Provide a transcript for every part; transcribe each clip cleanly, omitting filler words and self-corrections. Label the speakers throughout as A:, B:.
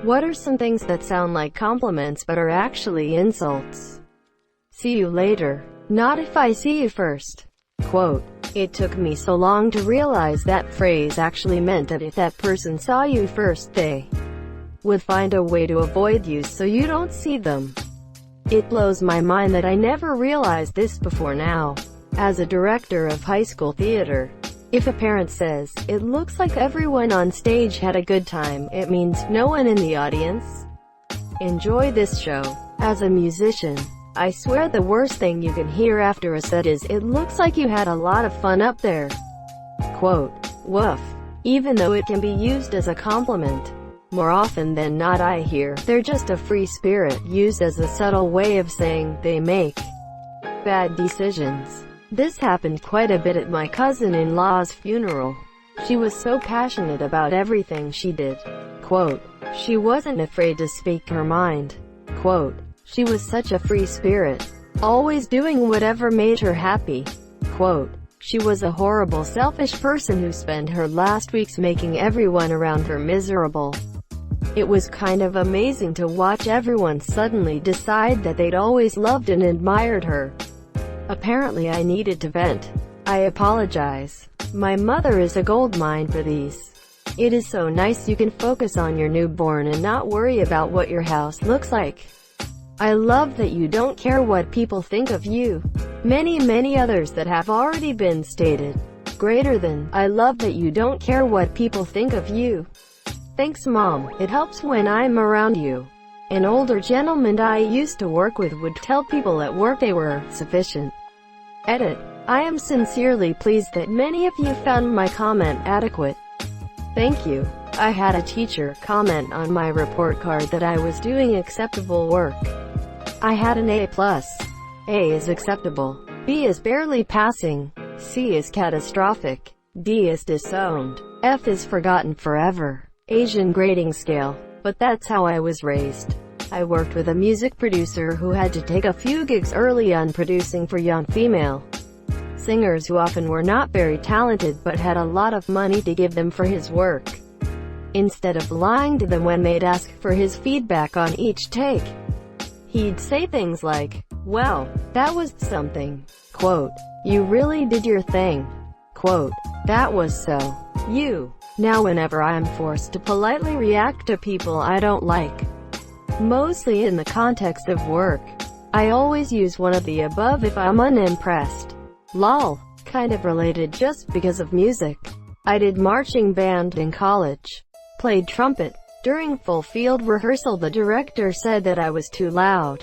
A: What are some things that sound like compliments but are actually insults? See you later. Not if I see you first. Quote, it took me so long to realize that phrase actually meant that if that person saw you first, they would find a way to avoid you so you don't see them. It blows my mind that I never realized this before now. As a director of high school theater, if a parent says, "It looks like everyone on stage had a good time," it means no one in the audience enjoyed this show. As a musician, I swear the worst thing you can hear after a set is, "It looks like you had a lot of fun up there." Quote, woof. Even though it can be used as a compliment, more often than not I hear, "They're just a free spirit," used as a subtle way of saying, they make bad decisions. This happened quite a bit at my cousin-in-law's funeral. She was so passionate about everything she did. Quote, she wasn't afraid to speak her mind. Quote, she was such a free spirit, always doing whatever made her happy. Quote, she was a horrible, selfish person who spent her last weeks making everyone around her miserable. It was kind of amazing to watch everyone suddenly decide that they'd always loved and admired her. Apparently I needed to vent. I apologize. My mother is a goldmine for these. It is so nice you can focus on your newborn and not worry about what your house looks like. I love that you don't care what people think of you. Many others that have already been stated. Greater than, I love that you don't care what people think of you. Thanks Mom, it helps when I'm around you. An older gentleman I used to work with would tell people at work they were sufficient. Edit. I am sincerely pleased that many of you found my comment adequate. Thank you. I had a teacher comment on my report card that I was doing acceptable work. I had an A+. A is acceptable. B is barely passing. C is catastrophic. D is disowned. F is forgotten forever. Asian grading scale. But that's how I was raised. I worked with a music producer who had to take a few gigs early on producing for young female singers who often were not very talented but had a lot of money to give them for his work. Instead of lying to them when they'd ask for his feedback on each take, he'd say things like, "Well, that was something." Quote, "You really did your thing." Quote, "That was so you." Now whenever I'm forced to politely react to people I don't like, mostly in the context of work, I always use one of the above if I'm unimpressed. Lol. Kind of related just because of music. I did marching band in college. Played trumpet. During full field rehearsal the director said that I was too loud.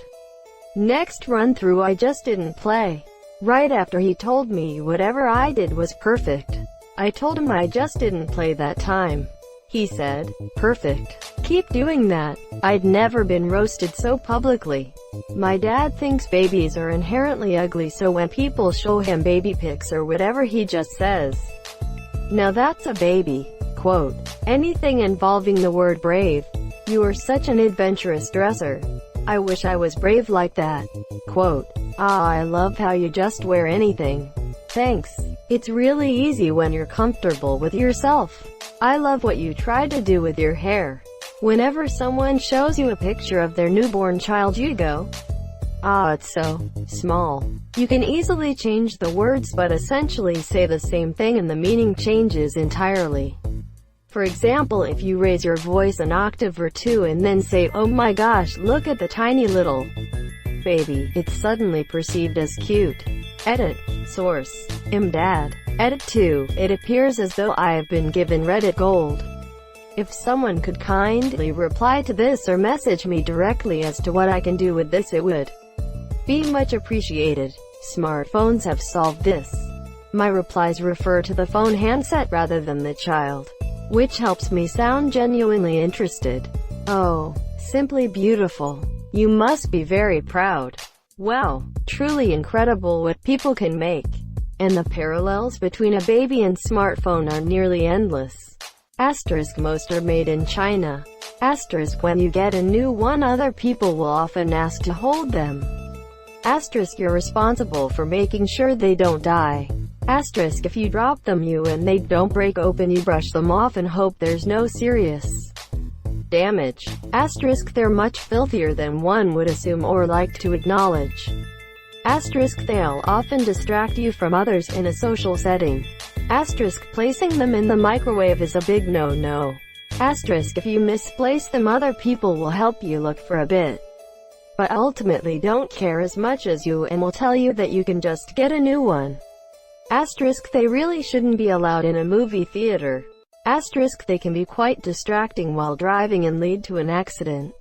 A: Next run through I just didn't play. Right after he told me whatever I did was perfect. I told him I just didn't play that time. He said, "Perfect. Keep doing that." I'd never been roasted so publicly. My dad thinks babies are inherently ugly, so when people show him baby pics or whatever he just says, "Now that's a baby." Quote, anything involving the word brave. "You are such an adventurous dresser. I wish I was brave like that." Quote, I love how you just wear anything. Thanks. It's really easy when you're comfortable with yourself. I love what you try to do with your hair. Whenever someone shows you a picture of their newborn child you go, it's so small. You can easily change the words but essentially say the same thing and the meaning changes entirely. For example, if you raise your voice an octave or two and then say, "Oh my gosh, look at the tiny little baby," it's suddenly perceived as cute. Edit. Source. Dad. Edit 2. It appears as though I have been given Reddit gold. If someone could kindly reply to this or message me directly as to what I can do with this, it would be much appreciated. Smartphones have solved this. My replies refer to the phone handset rather than the child, which helps me sound genuinely interested. Oh, simply beautiful. You must be very proud. Wow, truly incredible what people can make. And the parallels between a baby and smartphone are nearly endless. Asterisk. Most are made in China. Asterisk. When you get a new one, other people will often ask to hold them. Asterisk. You're responsible for making sure they don't die. Asterisk. If you drop them and they don't break open, you brush them off and hope there's no serious damage. Asterisk they're much filthier than one would assume or like to acknowledge. Asterisk they'll often distract you from others in a social setting. Asterisk placing them in the microwave is a big no-no. Asterisk if you misplace them other people will help you look for a bit, but ultimately don't care as much as you and will tell you that you can just get a new one. Asterisk they really shouldn't be allowed in a movie theater. Asterisk they can be quite distracting while driving and lead to an accident.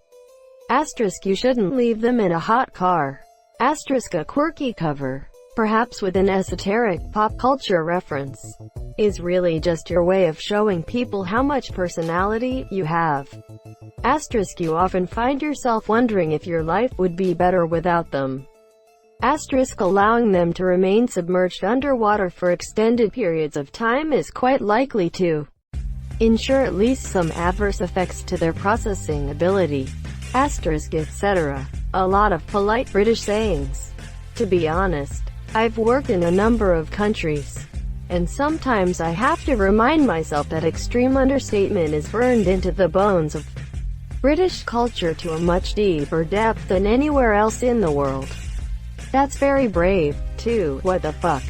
A: Asterisk you shouldn't leave them in a hot car. Asterisk a quirky cover, perhaps with an esoteric pop culture reference, is really just your way of showing people how much personality you have. Asterisk you often find yourself wondering if your life would be better without them. Asterisk allowing them to remain submerged underwater for extended periods of time is quite likely to ensure at least some adverse effects to their processing ability. Asterisk etc. A lot of polite British sayings. To be honest, I've worked in a number of countries, and sometimes I have to remind myself that extreme understatement is burned into the bones of British culture to a much deeper depth than anywhere else in the world. That's very brave. 2. What the fuck?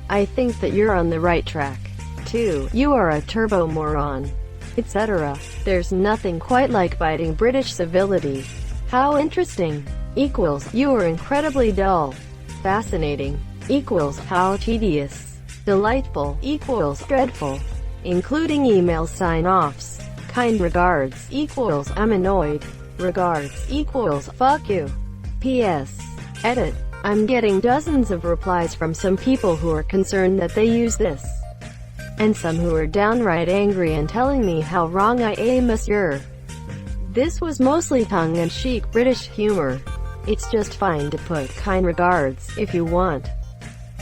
A: I think that you're on the right track. 2. You are a turbo moron. Etc. There's nothing quite like biting British civility. How interesting. Equals, you are incredibly dull. Fascinating. Equals, how tedious. Delightful. Equals, dreadful. Including email sign-offs. Kind regards. Equals, I'm annoyed. Regards. Equals, fuck you. P.S. Edit. I'm getting dozens of replies from some people who are concerned that they use this, and some who are downright angry and telling me how wrong I am, monsieur. This was mostly tongue-in-cheek British humor. It's just fine to put kind regards, if you want.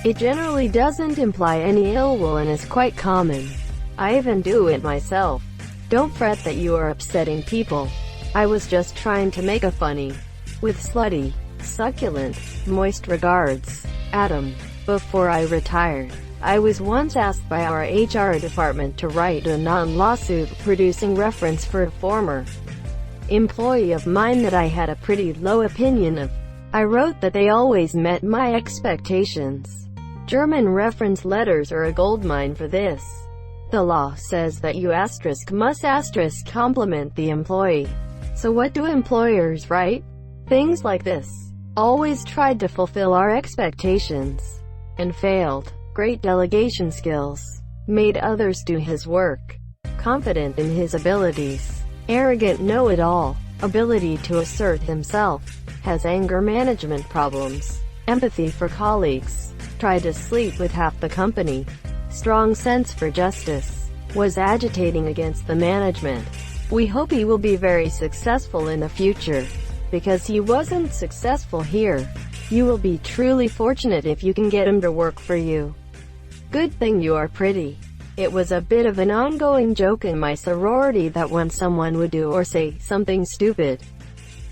A: It generally doesn't imply any ill will and is quite common. I even do it myself. Don't fret that you are upsetting people. I was just trying to make a funny, with slutty, succulent, moist regards, Adam. Before I retired, I was once asked by our HR department to write a non-lawsuit producing reference for a former employee of mine that I had a pretty low opinion of. I wrote that they always met my expectations. German reference letters are a goldmine for this. The law says that you must compliment the employee. So what do employers write? Things like this. Always tried to fulfill our expectations, and failed. Great delegation skills. Made others do his work. Confident in his abilities. Arrogant know-it-all. Ability to assert himself. Has anger management problems. Empathy for colleagues. Tried to sleep with half the company. Strong sense for justice. Was agitating against the management. We hope he will be very successful in the future. Because he wasn't successful here. You will be truly fortunate if you can get him to work for you. Good thing you are pretty. It was a bit of an ongoing joke in my sorority that when someone would do or say something stupid,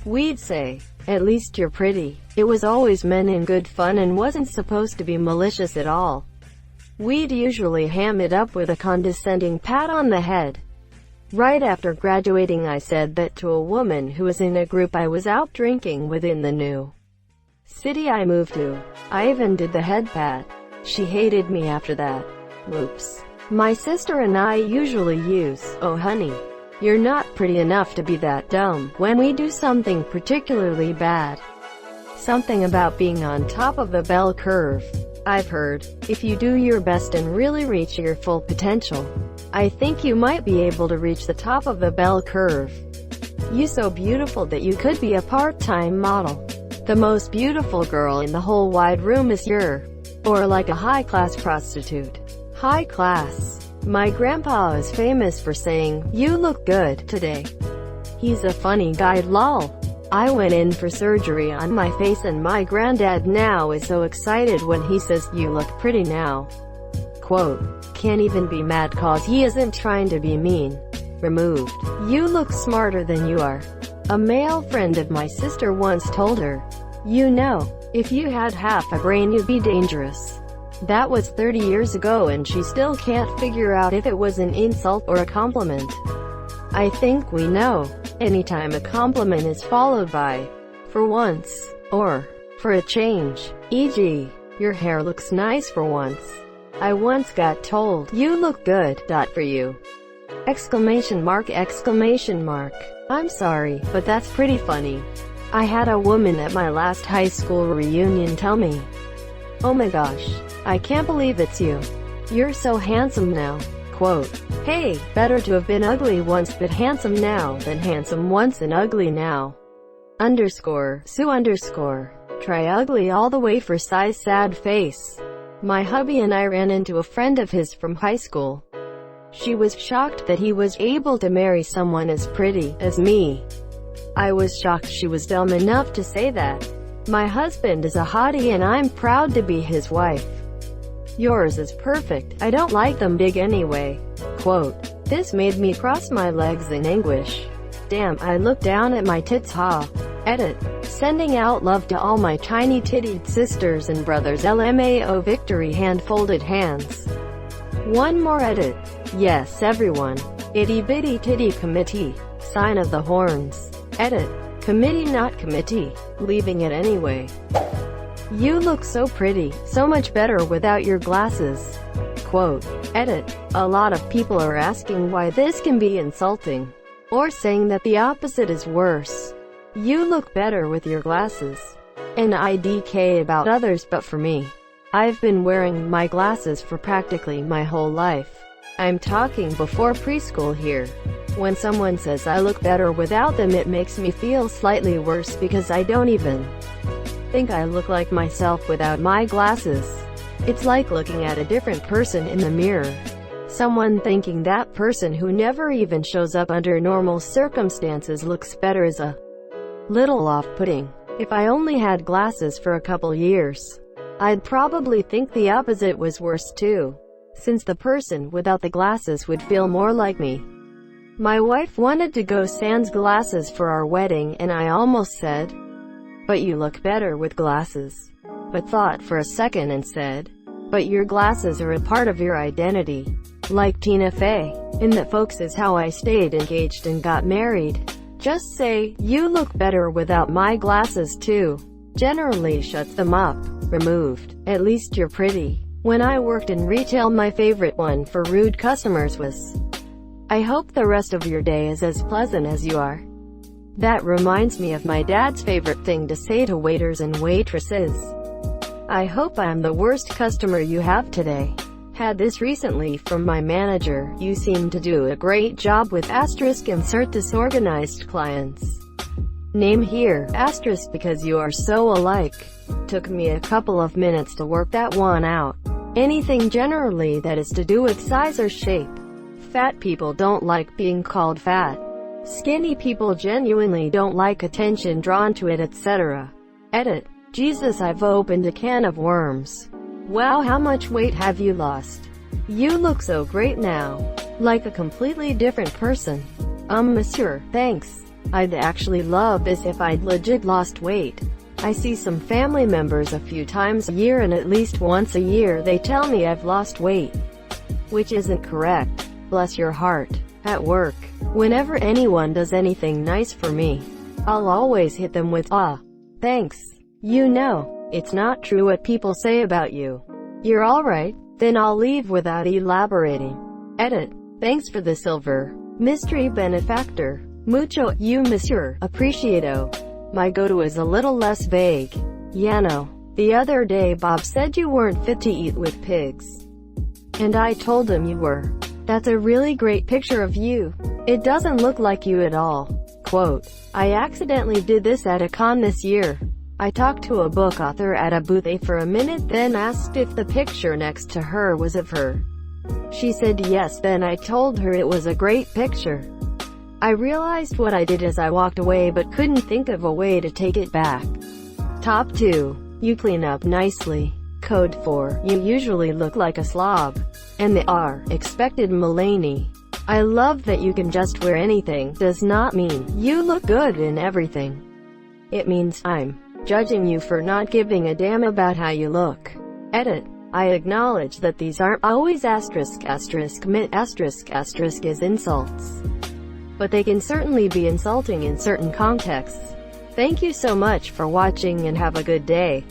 A: we'd say, "At least you're pretty." It was always meant in good fun and wasn't supposed to be malicious at all. We'd usually ham it up with a condescending pat on the head. Right after graduating, I said that to a woman who was in a group I was out drinking with in the new city I moved to. I even did the head pat. She hated me after that. Oops. My sister and I usually use, "Oh honey, you're not pretty enough to be that dumb," when we do something particularly bad. Something about being on top of the bell curve. I've heard, if you do your best and really reach your full potential, I think you might be able to reach the top of the bell curve. You so beautiful that you could be a part-time model. The most beautiful girl in the whole wide room is your, or like a high-class prostitute. High class. My grandpa is famous for saying, "You look good today." He's a funny guy, lol. I went in for surgery on my face and my granddad now is so excited when he says, "You look pretty now." Quote, can't even be mad cause he isn't trying to be mean. Removed. You look smarter than you are. A male friend of my sister once told her, "You know, if you had half a brain you'd be dangerous." That was 30 years ago and she still can't figure out if it was an insult or a compliment. I think we know. Anytime a compliment is followed by, for once, or, for a change, e.g., your hair looks nice for once. I once got told, you look good, for you. Exclamation mark, exclamation mark. I'm sorry, but that's pretty funny. I had a woman at my last high school reunion tell me, oh my gosh, I can't believe it's you. You're so handsome now. Quote, hey, better to have been ugly once but handsome now than handsome once and ugly now. Underscore, Sue underscore. Try ugly all the way for size sad face. My hubby and I ran into a friend of his from high school. She was shocked that he was able to marry someone as pretty as me. I was shocked she was dumb enough to say that. My husband is a hottie and I'm proud to be his wife. Yours is perfect, I don't like them big anyway. Quote, this made me cross my legs in anguish. Damn, I look down at my tits ha. Edit. Sending out love to all my tiny tittied sisters and brothers LMAO victory hand folded hands. One more edit. Yes everyone. Itty bitty titty committee. Sign of the horns. Edit. Committee not committee. Leaving it anyway. You look so pretty, so much better without your glasses. Quote. Edit. A lot of people are asking why this can be insulting. Or saying that the opposite is worse. You look better with your glasses. And IDK about others, but for me, I've been wearing my glasses for practically my whole life. I'm talking before preschool here. When someone says I look better without them, it makes me feel slightly worse because I don't even think I look like myself without my glasses. It's like looking at a different person in the mirror. Someone thinking that person who never even shows up under normal circumstances looks better is a little off-putting. If I only had glasses for a couple years, I'd probably think the opposite was worse too, since the person without the glasses would feel more like me. My wife wanted to go sans glasses for our wedding and I almost said, but you look better with glasses. But thought for a second and said, but your glasses are a part of your identity. Like Tina Fey, in That Folks is how I stayed engaged and got married. Just say, you look better without my glasses too. Generally shuts them up. Removed. At least you're pretty. When I worked in retail, my favorite one for rude customers was, I hope the rest of your day is as pleasant as you are. That reminds me of my dad's favorite thing to say to waiters and waitresses. I hope I'm the worst customer you have today. Had this recently from my manager. You seem to do a great job with asterisk insert disorganized clients. Name here, asterisk because you are so alike. Took me a couple of minutes to work that one out. Anything generally that is to do with size or shape. Fat people don't like being called fat. Skinny people genuinely don't like attention drawn to it, etc. Edit. Jesus, I've opened a can of worms. Wow, how much weight have you lost? You look so great now. Like a completely different person. Monsieur, thanks. I'd actually love this if I'd legit lost weight. I see some family members a few times a year and at least once a year they tell me I've lost weight. Which isn't correct. Bless your heart. At work, whenever anyone does anything nice for me, I'll always hit them with, thanks. You know, it's not true what people say about you. You're alright. Then I'll leave without elaborating. Edit. Thanks for the silver. Mystery benefactor. Mucho, you monsieur, appreciado. My go-to is a little less vague. Yano. The other day Bob said you weren't fit to eat with pigs. And I told him you were. That's a really great picture of you. It doesn't look like you at all. Quote. I accidentally did this at a con this year. I talked to a book author at a booth for a minute, then asked if the picture next to her was of her. She said yes, then I told her it was a great picture. I realized what I did as I walked away but couldn't think of a way to take it back. Top 2. You clean up nicely. Code 4. You usually look like a slob. And the R. Expected Mulaney. I love that you can just wear anything. Does not mean you look good in everything. It means I'm judging you for not giving a damn about how you look. Edit. I acknowledge that these aren't always asterisk asterisk meant asterisk asterisk is insults. but they can certainly be insulting in certain contexts. Thank you so much for watching and have a good day.